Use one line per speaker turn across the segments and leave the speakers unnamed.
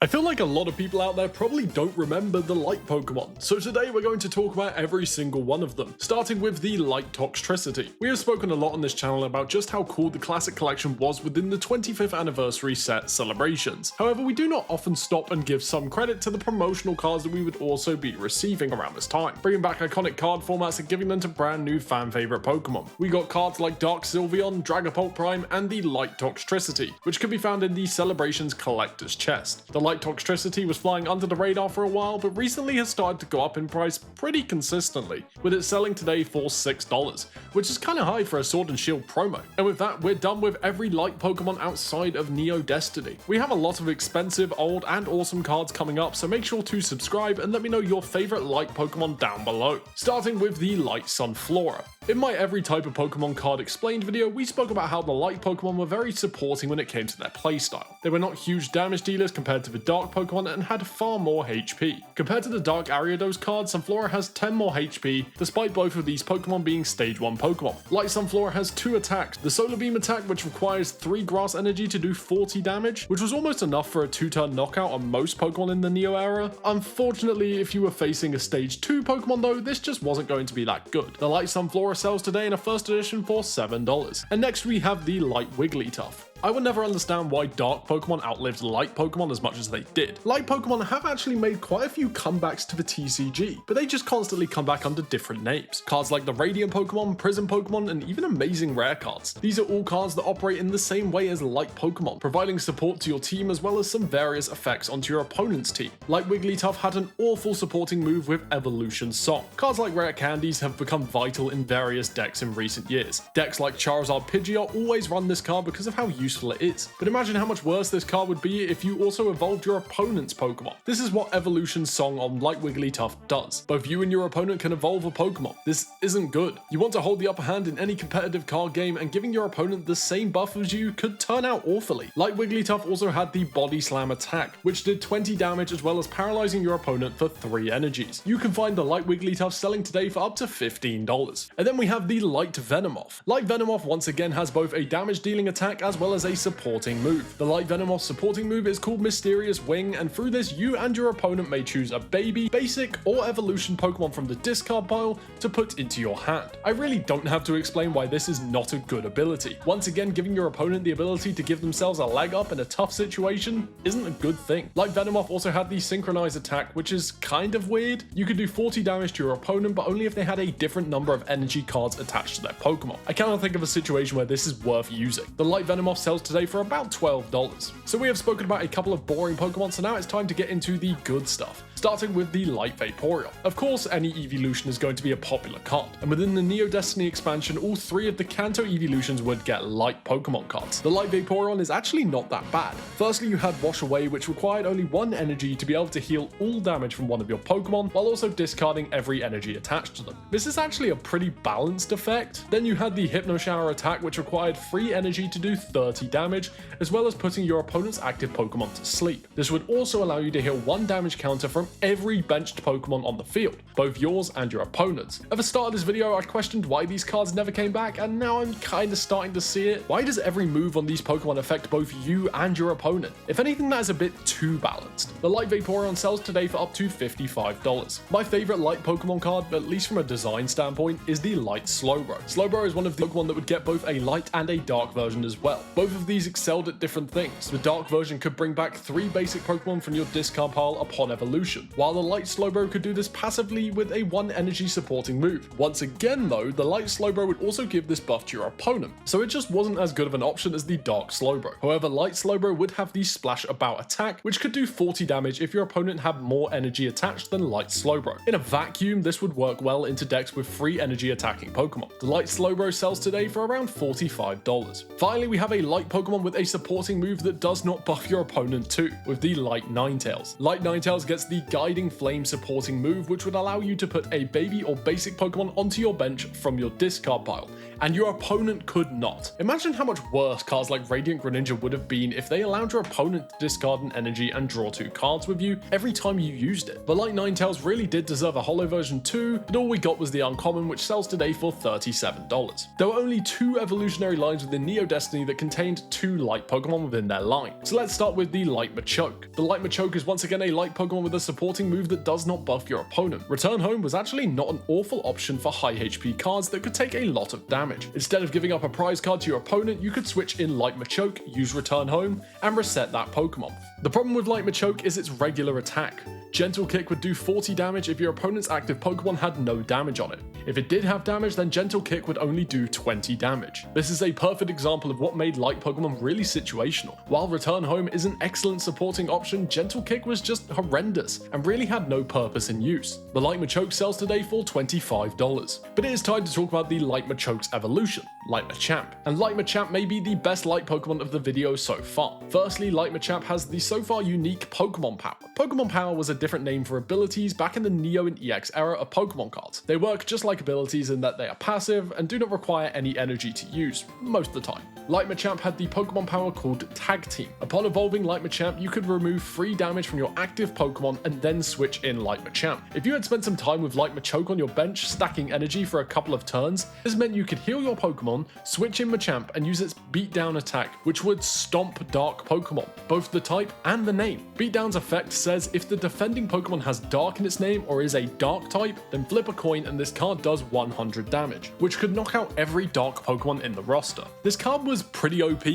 I feel like a lot of people out there probably don't remember the light Pokemon, so today we're going to talk about every single one of them, starting with the Light Toxtricity. We have spoken a lot on this channel about just how cool the classic collection was within the 25th anniversary set celebrations. However, we do not often stop and give some credit to the promotional cards that we would also be receiving around this time, bringing back iconic card formats and giving them to brand new fan favorite Pokemon. We got cards like Dark Sylveon, Dragapult Prime, and the Light Toxtricity, which can be found in the Celebrations Collector's Chest. The Light Toxtricity was flying under the radar for a while, but recently has started to go up in price pretty consistently, with it selling today for $6, which is kinda high for a Sword and Shield promo. And with that, we're done with every light Pokemon outside of Neo Destiny. We have a lot of expensive, old, and awesome cards coming up, so make sure to subscribe and let me know your favorite light Pokemon down below. Starting with the Light Sunflora. In my Every Type of Pokemon Card Explained video, we spoke about how the light Pokemon were very supporting when it came to their playstyle. They were not huge damage dealers compared to the dark Pokemon and had far more HP. Compared to the Dark Ariados card, Sunflora has 10 more HP, despite both of these Pokemon being Stage 1 Pokemon. Light Sunflora has 2 attacks, the Solar Beam attack, which requires 3 Grass Energy to do 40 damage, which was almost enough for a 2-turn knockout on most Pokemon in the Neo era. Unfortunately, if you were facing a Stage 2 Pokemon though, this just wasn't going to be that good. The Light Sunflora sells today in a first edition for $7. And next we have the Light Wigglytuff. I would never understand why dark Pokemon outlived light Pokemon as much as they did. Light Pokemon have actually made quite a few comebacks to the TCG, but they just constantly come back under different names. Cards like the Radiant Pokemon, Prism Pokemon, and even amazing rare cards. These are all cards that operate in the same way as light Pokemon, providing support to your team as well as some various effects onto your opponent's team. Light Wigglytuff had an awful supporting move with Evolution Song. Cards like Rare Candies have become vital in various decks in recent years. Decks like Charizard Pidgeot always run this card because of how useful it is. But imagine how much worse this card would be if you also evolved your opponent's Pokemon. This is what Evolution Song on Light Wigglytuff does. Both you and your opponent can evolve a Pokemon. This isn't good. You want to hold the upper hand in any competitive card game, and giving your opponent the same buff as you could turn out awfully. Light Wigglytuff also had the Body Slam attack, which did 20 damage as well as paralyzing your opponent for 3 energies. You can find the Light Wigglytuff selling today for up to $15. And then we have the Light Venomoth. Light Venomoth once again has both a damage dealing attack as well as a supporting move. The Light Venomoth supporting move is called Mysterious Wing, and through this you and your opponent may choose a baby, basic, or evolution Pokemon from the discard pile to put into your hand. I really don't have to explain why this is not a good ability. Once again, giving your opponent the ability to give themselves a leg up in a tough situation isn't a good thing. Light Venomoth also had the Synchronize attack, which is kind of weird. You could do 40 damage to your opponent, but only if they had a different number of energy cards attached to their Pokemon. I cannot think of a situation where this is worth using. The Light Venomoth sells today for about $12. So we have spoken about a couple of boring Pokemon, so now it's time to get into the good stuff. Starting with the Light Vaporeon. Of course, any evolution is going to be a popular card, and within the Neo Destiny expansion, all 3 of the Kanto evolutions would get light Pokemon cards. The Light Vaporeon is actually not that bad. Firstly, you had Wash Away, which required only 1 energy to be able to heal all damage from one of your Pokemon, while also discarding every energy attached to them. This is actually a pretty balanced effect. Then you had the Hypno Shower attack, which required 3 energy to do 30 damage, as well as putting your opponent's active Pokemon to sleep. This would also allow you to heal 1 damage counter from every benched Pokemon on the field, both yours and your opponent's. At the start of this video, I questioned why these cards never came back, and now I'm kinda starting to see it. Why does every move on these Pokemon affect both you and your opponent? If anything, that is a bit too balanced. The Light Vaporeon sells today for up to $55. My favorite light Pokemon card, at least from a design standpoint, is the Light Slowbro. Slowbro is one of the Pokemon that would get both a light and a dark version as well. Both of these excelled at different things. The dark version could bring back 3 basic Pokemon from your discard pile upon evolution, while the Light Slowbro could do this passively with a 1 energy supporting move. Once again though, the Light Slowbro would also give this buff to your opponent, so it just wasn't as good of an option as the Dark Slowbro. However, Light Slowbro would have the Splash About attack, which could do 40 damage if your opponent had more energy attached than Light Slowbro. In a vacuum, this would work well into decks with 3 energy attacking Pokemon. The Light Slowbro sells today for around $45. Finally, we have a light Pokemon with a supporting move that does not buff your opponent too, with the Light Ninetales. Light Ninetales gets the Guiding Flame supporting move, which would allow you to put a baby or basic Pokemon onto your bench from your discard pile, and your opponent could not. Imagine how much worse cards like Radiant Greninja would have been if they allowed your opponent to discard an energy and draw 2 cards with you every time you used it. But like Ninetales really did deserve a holo version too, but all we got was the uncommon, which sells today for $37. There were only 2 evolutionary lines within Neo Destiny that contained 2 light Pokemon within their line. So let's start with the Light Machoke. The Light Machoke is once again a light Pokemon with a supporting move that does not buff your opponent. Return Home was actually not an awful option for high HP cards that could take a lot of damage. Instead of giving up a prize card to your opponent, you could switch in Light Machoke, use Return Home, and reset that Pokemon. The problem with Light Machoke is its regular attack. Gentle Kick would do 40 damage if your opponent's active Pokemon had no damage on it. If it did have damage, then Gentle Kick would only do 20 damage. This is a perfect example of what made light Pokemon really situational. While Return Home is an excellent supporting option, Gentle Kick was just horrendous and really had no purpose in use. The Light Machoke sells today for $25. But it is time to talk about the Light Machoke's evolution, Light Machamp. And Light Machamp may be the best light Pokemon of the video so far. Firstly, Light Machamp has the so far unique Pokemon Power. Pokemon Power was a different name for abilities back in the Neo and EX era of Pokemon cards. They work just like abilities in that they are passive and do not require any energy to use, most of the time. Light Machamp had the Pokemon power called Tag Team. Upon evolving Light Machamp, you could remove free damage from your active Pokemon and then switch in Light Machamp. If you had spent some time with Light Machoke on your bench stacking energy for a couple of turns, this meant you could heal your Pokemon, switch in Machamp, and use its Beatdown attack, which would stomp Dark Pokemon, both the type and the name. Beatdown's effect says if the defending Pokemon has Dark in its name or is a Dark type, then flip a coin and this card does 100 damage, which could knock out every Dark Pokemon in the roster. This card was pretty OP,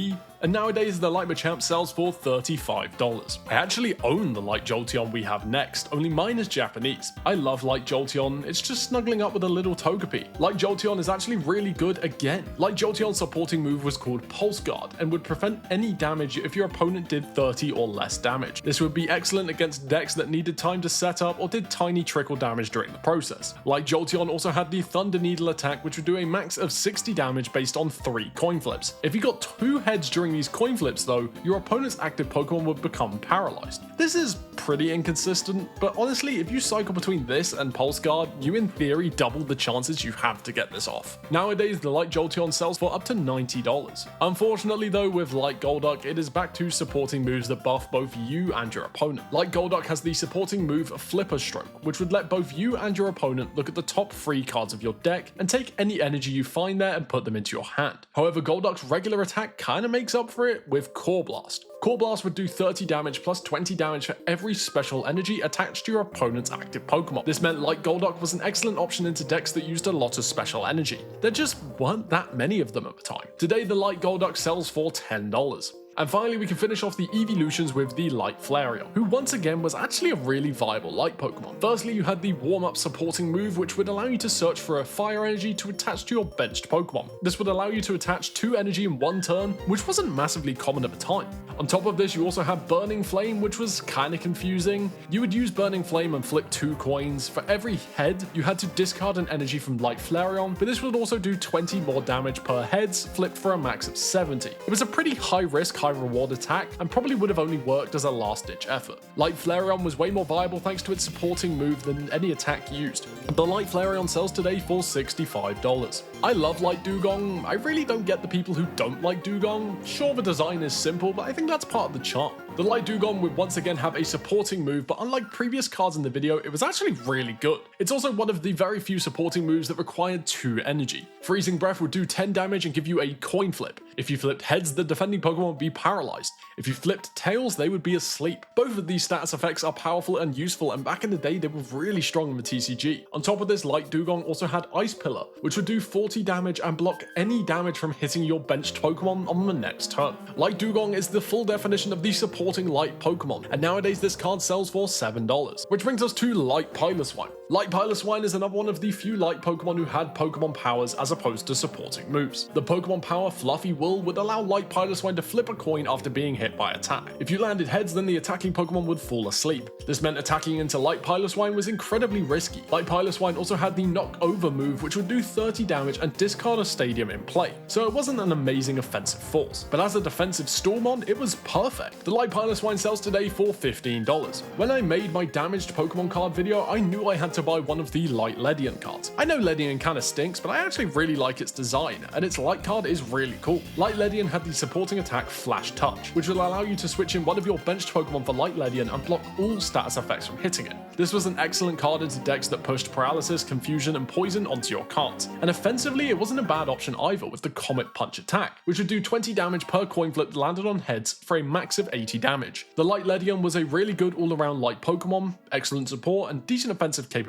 and nowadays the Light Machamp sells for $35. I actually own the Light Jolteon we have next, only mine is Japanese. I love Light Jolteon, it's just snuggling up with a little Togepi. Light Jolteon is actually really good again. Light Jolteon's supporting move was called Pulse Guard and would prevent any damage if your opponent did 30 or less damage. This would be excellent against decks that needed time to set up or did tiny trickle damage during the process. Light Jolteon also had the Thunder Needle attack, which would do a max of 60 damage based on 3 coin flips. If you got 2 heads during these coin flips though, your opponent's active Pokemon would become paralyzed. This is pretty inconsistent, but honestly, if you cycle between this and Pulse Guard, you in theory double the chances you have to get this off. Nowadays, the Light Jolteon sells for up to $90. Unfortunately though, with Light Golduck, it is back to supporting moves that buff both you and your opponent. Light Golduck has the supporting move Flipper Stroke, which would let both you and your opponent look at the top 3 cards of your deck and take any energy you find there and put them into your hand. However, Golduck's regular attack kinda makes up for it with Core Blast. Core Blast would do 30 damage plus 20 damage for every special energy attached to your opponent's active Pokemon. This meant Light Golduck was an excellent option into decks that used a lot of special energy. There just weren't that many of them at the time. Today, the Light Golduck sells for $10. And finally, we can finish off the evolutions with the Light Flareon, who once again was actually a really viable light Pokemon. Firstly, you had the warm-up supporting move, which would allow you to search for a fire energy to attach to your benched Pokemon. This would allow you to attach 2 energy in 1 turn, which wasn't massively common at the time. On top of this, you also had Burning Flame, which was kinda confusing. You would use Burning Flame and flip 2 coins. For every head, you had to discard an energy from Light Flareon, but this would also do 20 more damage per heads, flipped for a max of 70. It was a pretty high risk, high reward attack, and probably would have only worked as a last-ditch effort. Light Flareon was way more viable thanks to its supporting move than any attack used. The Light Flareon sells today for $65. I love Light Dugong. I really don't get the people who don't like Dugong. Sure, the design is simple, but I think that's part of the charm. The Light Dugong would once again have a supporting move, but unlike previous cards in the video, it was actually really good. It's also one of the very few supporting moves that required 2 energy. Freezing Breath would do 10 damage and give you a coin flip. If you flipped heads, the defending Pokemon would be paralyzed. If you flipped tails, they would be asleep. Both of these stats effects are powerful and useful, and back in the day, they were really strong in the TCG. On top of this, Light Dugong also had Ice Pillar, which would do 40 damage and block any damage from hitting your benched Pokemon on the next turn. Light Dugong is the full definition of the supporting light Pokemon, and nowadays this card sells for $7. Which brings us to Light Piloswine. Light Piloswine is another one of the few light Pokemon who had Pokemon powers as opposed to supporting moves. The Pokemon power Fluffy Wool would allow Light Piloswine to flip a coin after being hit by attack. If you landed heads, then the attacking Pokemon would fall asleep. This meant attacking into Light Piloswine was incredibly risky. Light Piloswine also had the Knock Over move, which would do 30 damage and discard a stadium in play, so it wasn't an amazing offensive force. But as a defensive Stormon, it was perfect. The Light Piloswine sells today for $15. When I made my damaged Pokemon card video, I knew I had to buy one of the Light Ledian cards. I know Ledian kinda stinks, but I actually really like its design, and its Light card is really cool. Light Ledian had the supporting attack Flash Touch, which will allow you to switch in one of your benched Pokemon for Light Ledian and block all status effects from hitting it. This was an excellent card into decks that pushed Paralysis, Confusion, and Poison onto your cards. And offensively, it wasn't a bad option either with the Comet Punch attack, which would do 20 damage per coin flip landed on heads for a max of 80 damage. The Light Ledian was a really good all-around light Pokemon, excellent support, and decent offensive capability.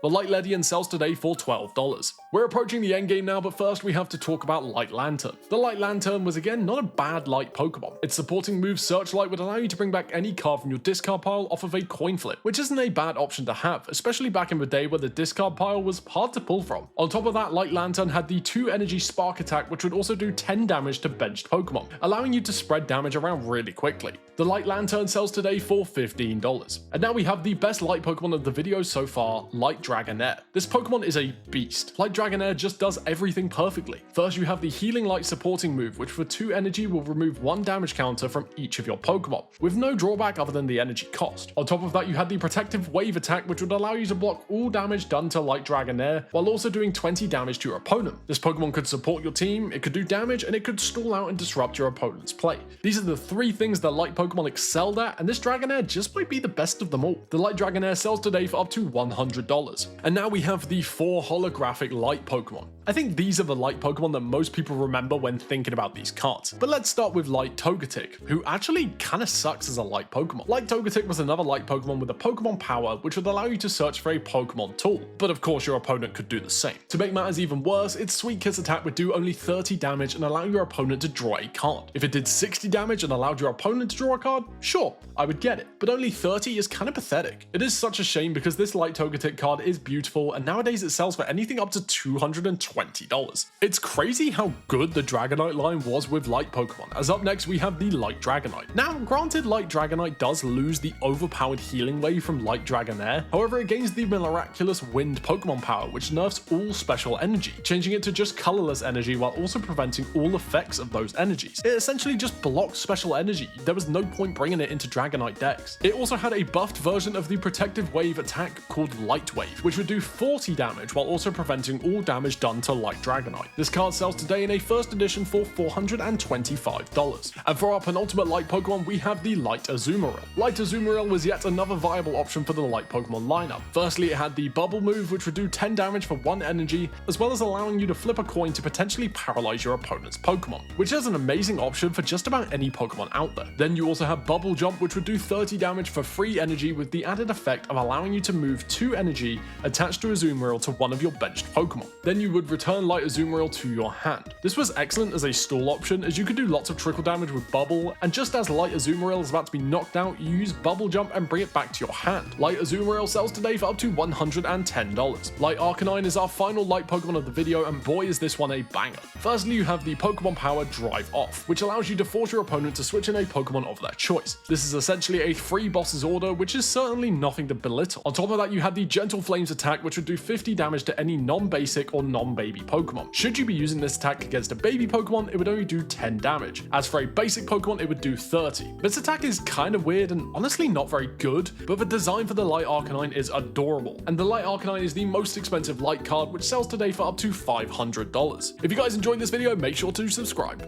The Light Ledian sells today for $12. We're approaching the endgame now, but first we have to talk about Light Lantern. The Light Lantern was again not a bad light Pokemon. Its supporting move Searchlight would allow you to bring back any card from your discard pile off of a coin flip, which isn't a bad option to have, especially back in the day where the discard pile was hard to pull from. On top of that, Light Lantern had the 2 energy Spark attack, which would also do 10 damage to benched Pokemon, allowing you to spread damage around really quickly. The Light Lantern sells today for $15. And now we have the best light Pokemon of the video so far, Light Dragonair. This Pokemon is a beast. Light Dragonair just does everything perfectly. First, you have the Healing Light supporting move, which for 2 energy will remove 1 damage counter from each of your Pokemon, with no drawback other than the energy cost. On top of that, you had the Protective Wave attack, which would allow you to block all damage done to Light Dragonair, while also doing 20 damage to your opponent. This Pokemon could support your team, it could do damage, and it could stall out and disrupt your opponent's play. These are the 3 things that light Pokemon excelled at, and this Dragonair just might be the best of them all. The Light Dragonair sells today for up to $100. And now we have the 4 holographic light Pokemon. I think these are the light Pokemon that most people remember when thinking about these cards. But let's start with Light Togetic, who actually kinda sucks as a light Pokemon. Light Togetic was another light Pokemon with a Pokemon power, which would allow you to search for a Pokemon tool. But of course your opponent could do the same. To make matters even worse, its Sweet Kiss attack would do only 30 damage and allow your opponent to draw a card. If it did 60 damage and allowed your opponent to draw a card, sure, I would get it. But only 30 is kinda pathetic. It is such a shame because this Light Togetic card is beautiful, and nowadays it sells for anything up to $220. It's crazy how good the Dragonite line was with light Pokemon, as up next we have the Light Dragonite. Now, granted, Light Dragonite does lose the overpowered Healing Wave from Light Dragonair, however it gains the miraculous Wind Pokemon power, which nerfs all special energy, changing it to just colorless energy while also preventing all effects of those energies. It essentially just blocks special energy. There was no point bringing it into Dragonite decks. It also had a buffed version of the Protective Wave attack called Light Wave, which would do 40 damage while also preventing all damage done to Light Dragonite. This card sells today in a first edition for $425. And for our penultimate light Pokemon, we have the Light Azumarill. Light Azumarill was yet another viable option for the light Pokemon lineup. Firstly, it had the Bubble move, which would do 10 damage for 1 energy, as well as allowing you to flip a coin to potentially paralyze your opponent's Pokemon, which is an amazing option for just about any Pokemon out there. Then you also have Bubble Jump, which would do 30 damage for free energy with the added effect of allowing you to move 2 energy attached to Azumarill to one of your benched Pokemon. Then you would return Light Azumarill to your hand. This was excellent as a stall option, as you could do lots of trickle damage with Bubble, and just as Light Azumarill is about to be knocked out, you use Bubble Jump and bring it back to your hand. Light Azumarill sells today for up to $110. Light Arcanine is our final light Pokemon of the video, and boy is this one a banger. Firstly, you have the Pokemon power Drive Off, which allows you to force your opponent to switch in a Pokemon of their choice. This is essentially a free boss's order, which is certainly nothing to belittle. On top of that, you had the Gentle Flames attack, which would do 50 damage to any non-basic or non-baby Pokemon. Should you be using this attack against a baby Pokemon, it would only do 10 damage. As for a basic Pokemon, it would do 30. This attack is kind of weird and honestly not very good, but the design for the Light Arcanine is adorable. And the Light Arcanine is the most expensive light card, which sells today for up to $500. If you guys enjoyed this video, make sure to subscribe.